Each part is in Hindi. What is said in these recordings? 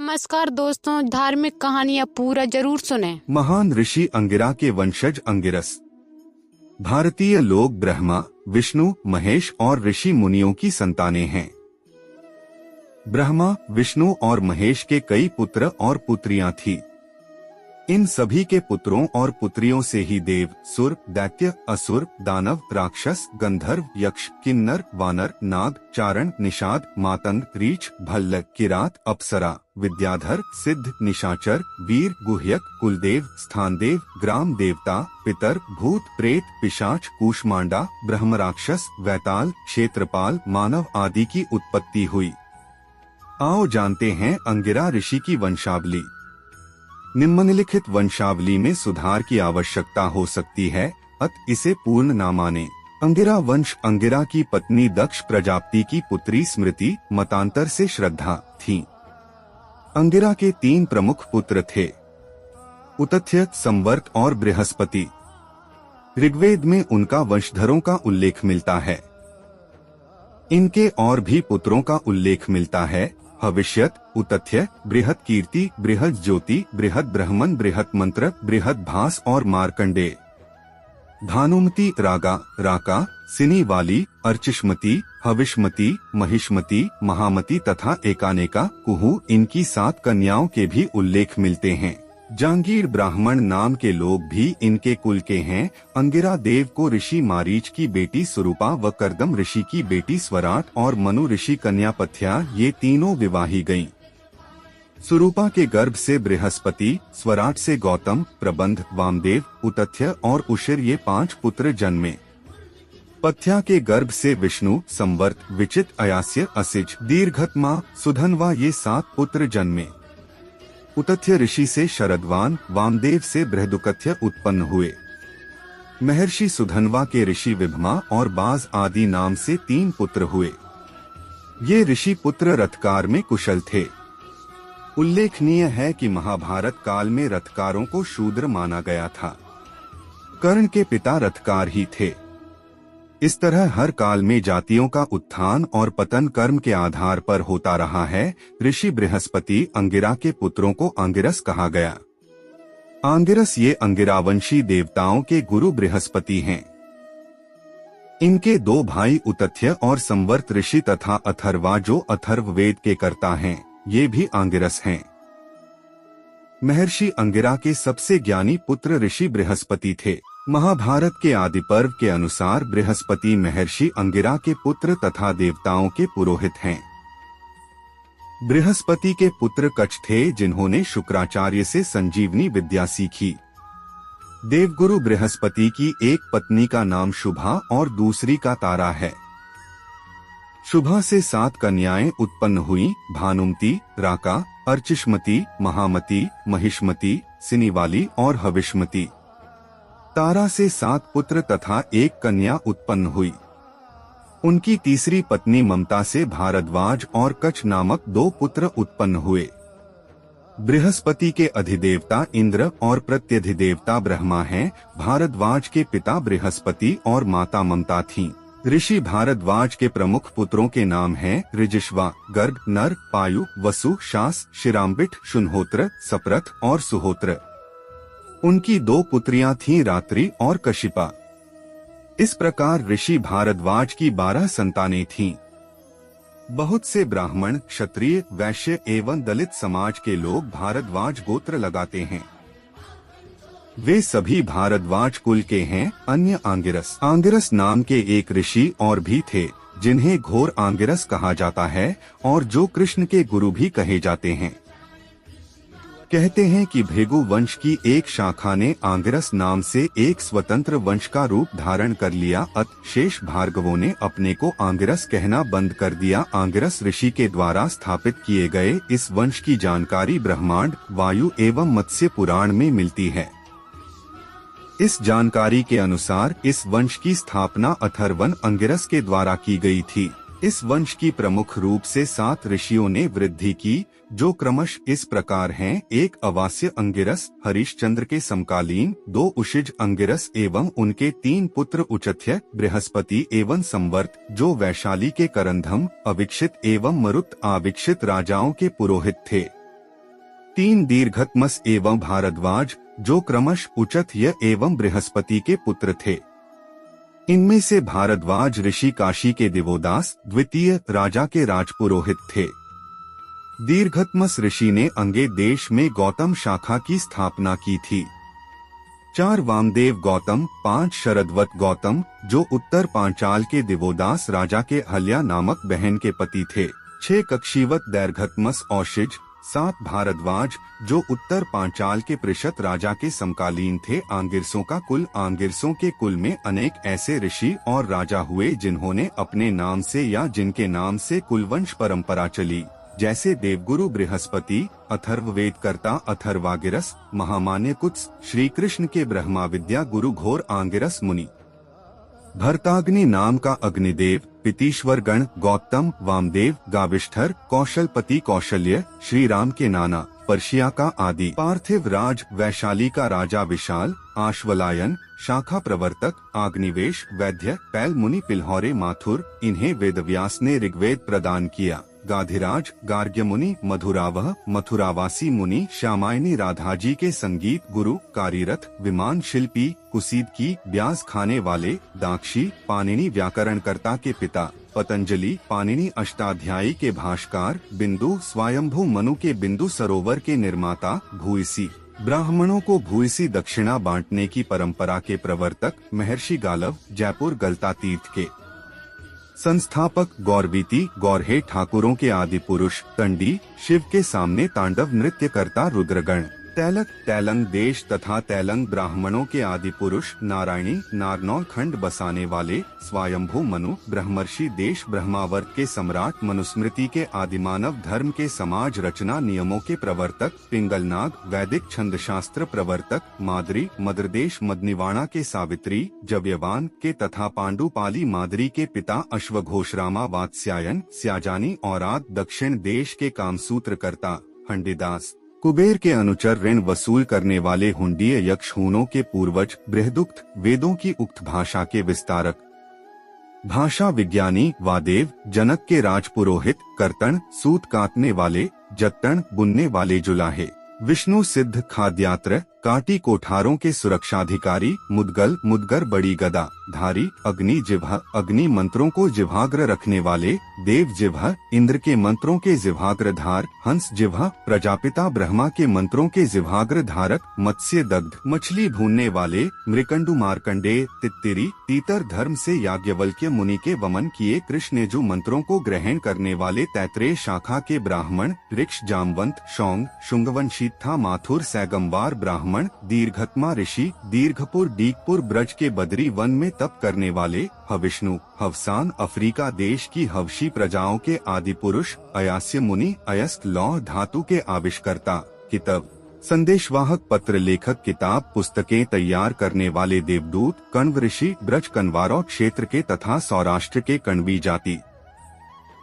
नमस्कार दोस्तों, धार्मिक कहानियाँ पूरा जरूर सुने। महान ऋषि अंगिरा के वंशज अंगिरस। भारतीय लोग ब्रह्मा, विष्णु, महेश और ऋषि मुनियों की संतानें हैं। ब्रह्मा, विष्णु और महेश के कई पुत्र और पुत्रियां थीं। इन सभी के पुत्रों और पुत्रियों से ही देव, सुर, दैत्य, असुर, दानव, राक्षस, गंधर्व, यक्ष, किन्नर, वानर, नाग, चारण, निषाद, मातंग, रीछ, भल्ल, किरात, अप्सरा, विद्याधर, सिद्ध, निशाचर, वीर, गुह्यक, कुलदेव, स्थानदेव, ग्राम देवता, पितर, भूत, प्रेत, पिशाच, कूष्मांडा, ब्रह्मराक्षस, वैताल, क्षेत्रपाल, मानव आदि की उत्पत्ति हुई। आओ जानते हैं अंगिरा ऋषि की वंशावली। निम्नलिखित वंशावली में सुधार की आवश्यकता हो सकती है, अतः इसे पूर्ण न माने। अंगिरा वंश अंगिरा की पत्नी दक्ष प्रजापति की पुत्री स्मृति, मतांतर से श्रद्धा थी। अंगिरा के 3 प्रमुख पुत्र थे, उतथ्य, संवर्त और बृहस्पति। ऋग्वेद में उनका वंशधरों का उल्लेख मिलता है। इनके और भी पुत्रों का उल्लेख मिलता है, भविष्यत, उतथ्य, बृहत कीर्ति, बृहत ज्योति, बृहत ब्रह्मन, बृहत मंत्र, बृहत भास और मार्कंडेय। भानुमती, रागा, राका, सिनी वाली, अर्चिष्मती, हविष्मती, महिष्मती, महामती तथा एकानेका, कुहू इनकी 7 कन्याओं के भी उल्लेख मिलते हैं। जांगीर ब्राह्मण नाम के लोग भी इनके कुल के हैं। अंगिरा देव को ऋषि मारीच की बेटी सुरूपा व करदम ऋषि की बेटी स्वराट और मनु ऋषि कन्यापथ्या ये तीनों विवाही गईं। सुरूपा के गर्भ से बृहस्पति, स्वराट से गौतम, प्रबंध, वामदेव, उतथ्य और उशिर ये 5 पुत्र जन्मे। पथ्या के गर्भ से विष्णु, संवर्त, विचित, अयास्य, असिज, दीर्घत्मा, सुधन्वा ये 7 पुत्र जन्मे। उतथ्य ऋषि से शरदवान, वामदेव से बृहदुकथ्य उत्पन्न हुए। महर्षि सुधन्वा के ऋषि विभमा और बाज आदि नाम से 3 पुत्र हुए। ये ऋषि पुत्र रथकार में कुशल थे। उल्लेखनीय है कि महाभारत काल में रथकारों को शूद्र माना गया था। कर्ण के पिता रथकार ही थे। इस तरह हर काल में जातियों का उत्थान और पतन कर्म के आधार पर होता रहा है। ऋषि बृहस्पति अंगिरा के पुत्रों को आंगिरस कहा गया। आंगिरस ये अंगिरावंशी देवताओं के गुरु बृहस्पति हैं। इनके 2 भाई उतथ्य और संवर्त ऋषि तथा अथर्वा जो अथर्व वेद के कर्ता हैं, ये भी आंगिरस हैं। महर्षि अंगिरा के सबसे ज्ञानी पुत्र ऋषि बृहस्पति थे। महाभारत के आदि पर्व के अनुसार बृहस्पति महर्षि अंगिरा के पुत्र तथा देवताओं के पुरोहित हैं। बृहस्पति के पुत्र कच्छ थे जिन्होंने शुक्राचार्य से संजीवनी विद्या सीखी। देवगुरु बृहस्पति की एक पत्नी का नाम शुभा और दूसरी का तारा है। शुभा से 7 कन्याएं उत्पन्न हुई, भानुमती, राका, अर्चिष्मती, महामती, महिष्मती, सिनीवाली और हविष्मती। तारा से 7 पुत्र तथा 1 कन्या उत्पन्न हुई। उनकी तीसरी पत्नी ममता से भारद्वाज और कच्छ नामक 2 पुत्र उत्पन्न हुए। बृहस्पति के अधिदेवता इंद्र और प्रत्यधिदेवता ब्रह्मा हैं। भारद्वाज के पिता बृहस्पति और माता ममता थीं। ऋषि भारद्वाज के प्रमुख पुत्रों के नाम हैं ऋजिश्वा, गर्ग, नर, पायु, वसु, शास, शिराम्बिठ, शुनहोत्र, सप्रथ और सुहोत्र। उनकी 2 पुत्रियां थीं रात्रि और कशिपा। इस प्रकार ऋषि भारद्वाज की 12 संतानें थीं। बहुत से ब्राह्मण, क्षत्रिय, वैश्य एवं दलित समाज के लोग भारद्वाज गोत्र लगाते हैं। वे सभी भारद्वाज कुल के हैं। अन्य आंगिरस। आंगिरस नाम के एक ऋषि और भी थे जिन्हें घोर आंगिरस कहा जाता है और जो कृष्ण के गुरु भी कहे जाते हैं। कहते हैं कि भृगु वंश की एक शाखा ने आंगिरस नाम से एक स्वतंत्र वंश का रूप धारण कर लिया, अतः शेष भार्गवों ने अपने को आंगिरस कहना बंद कर दिया। आंगिरस ऋषि के द्वारा स्थापित किए गए इस वंश की जानकारी ब्रह्मांड, वायु एवं मत्स्य पुराण में मिलती है। इस जानकारी के अनुसार इस वंश की स्थापना अथर्वन अंगिरस के द्वारा की गई थी। इस वंश की प्रमुख रूप से 7 ऋषियों ने वृद्धि की, जो क्रमश इस प्रकार हैं। 1 अवास्य अंगिरस, हरिश्चंद्र के समकालीन, 2 उशिज अंगिरस एवं उनके 3 पुत्र उचथ्य, बृहस्पति एवं संवर्त, जो वैशाली के करंधम, अविक्षित एवं मरुत आविक्षित राजाओं के पुरोहित थे। 3 दीर्घतमस एवं भारद्वाज, जो क्रमश उचथ्य एवं बृहस्पति के पुत्र थे। इनमें से भारद्वाज ऋषि काशी के दिवोदास द्वितीय राजा के राजपुरोहित थे। दीर्घतमस ऋषि ने अंगे देश में गौतम शाखा की स्थापना की थी। 4 वामदेव गौतम, 5 शरदवत गौतम, जो उत्तर पांचाल के दिवोदास राजा के अहल्या नामक बहन के पति थे। 6 कक्षीवत दीर्घतमस औशिज, 7 भारद्वाज, जो उत्तर पांचाल के पृषत राजा के समकालीन थे। आंगिरसों का कुल। आंगिरसों के कुल में अनेक ऐसे ऋषि और राजा हुए जिन्होंने अपने नाम से या जिनके नाम से कुलवंश परंपरा चली, जैसे देवगुरु बृहस्पति, अथर्ववेदकर्ता अथर्वागिरस, महामान्य कुत्स, श्री कृष्ण के ब्रह्मा विद्या गुरु घोर आंगिरस मुनि, भरताग्नि नाम का अग्निदेव, पितीश्वर गण गौतम, वामदेव, गाविष्ठर, कौशलपति कौशल्य, श्री राम के नाना, पर्शिया का आदि, पार्थिव राज, वैशाली का राजा विशाल, आश्वलायन, शाखा प्रवर्तक, आग्निवेश, वैद्य, पैल मुनि, पिल्हौरे, माथुर, इन्हें वेदव्यास ने ऋग्वेद प्रदान किया। गाधिराज, गार्ग्य मुनि, मधुरावह, मथुरावासी मुनि, श्यामायनी राधाजी के संगीत गुरु, कारीरथ, विमान शिल्पी, कुसीदकी, ब्याज खाने वाले, दाक्षी, पाणिनि व्याकरणकर्ता के पिता, पतंजलि, पाणिनि अष्टाध्यायी के भाष्यकार, बिंदु, स्वयंभू मनु के बिंदु सरोवर के निर्माता, भूयसी, ब्राह्मणों को भूयसी दक्षिणा बांटने की परंपरा के प्रवर्तक, महर्षि गालव, जयपुर गलता तीर्थ के संस्थापक, गौरवीति, गौरहे ठाकुरों के आदि पुरुष, तंडी, शिव के सामने तांडव नृत्य करता रुद्रगण, तैलक, तैलंग देश तथा तैलंग ब्राह्मणों के आदि पुरुष, नारायणी, नारनौल खंड बसाने वाले, स्वयंभू मनु, ब्रह्मर्षि देश ब्रह्मावर्त के सम्राट, मनुस्मृति के आदिमानव धर्म के समाज रचना नियमों के प्रवर्तक, पिंगलनाग, वैदिक छंद शास्त्र प्रवर्तक, माद्री, मद्रदेश मदनिवाणा के सावित्री, जव्यवान के तथा पांडुपाली माद्री के पिता, अश्वघोषरामा वात्स्यायन, स्याजानी और आद दक्षिण देश के कामसूत्रकर्ता, हंडिदास, कुबेर के अनुचर, ऋण वसूल करने वाले हुंडीय यक्ष, हूनों के पूर्वज, बृहदुक्त, वेदों की उक्त भाषा के विस्तारक, भाषा विज्ञानी, वादेव, जनक के राजपुरोहित, कर्तन, सूत काटने वाले, जत्तन, बुनने वाले जुलाहे, विष्णु सिद्ध खाद्यात्र, काटी कोठारों के सुरक्षाधिकारी, मुदगल, मुदगर बड़ी गदा धारी, अग्नि जिह्वा, अग्नि मंत्रों को जिह्वाग्र रखने वाले, देव जिह्वा, इंद्र के मंत्रों के जिह्वाग्र धार, हंस जिह्वा, प्रजापिता ब्रह्मा के मंत्रों के जिह्वाग्र धारक, मत्स्य दग्ध, मछली भूनने वाले, मृकंडु मार्कंडेय, तित्तिरी, तीतर धर्म से याज्ञवल्क्य मुनि के वमन किए कृष्णेजु मंत्रों को ग्रहण करने वाले, तैत्रेय शाखा के ब्राह्मण, ऋक्ष जामवंत, शौंग, शुंगवंशीत्था, माथुर, सैगंवार ब्राह्मण, दीर्घतमा ऋषि, दीर्घपुर डीकपुर ब्रज के बद्री वन में तप करने वाले, हविष्णु, हवसान, अफ्रीका देश की हवशी प्रजाओं के आदि पुरुष, अयास्य मुनि, अयस्क लौह धातु के आविष्कर्ता, किताब, संदेशवाहक, पत्र लेखक, किताब पुस्तकें तैयार करने वाले देवदूत, कण्व ऋषि, ब्रज कन्वारौ क्षेत्र के तथा सौराष्ट्र के कण्वी जाति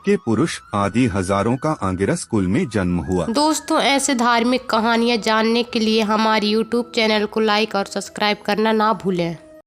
के पुरुष आदि हजारों का आंगिरस कुल में जन्म हुआ। दोस्तों, ऐसे धार्मिक कहानियाँ जानने के लिए हमारे YouTube चैनल को लाइक और सब्सक्राइब करना ना भूलें।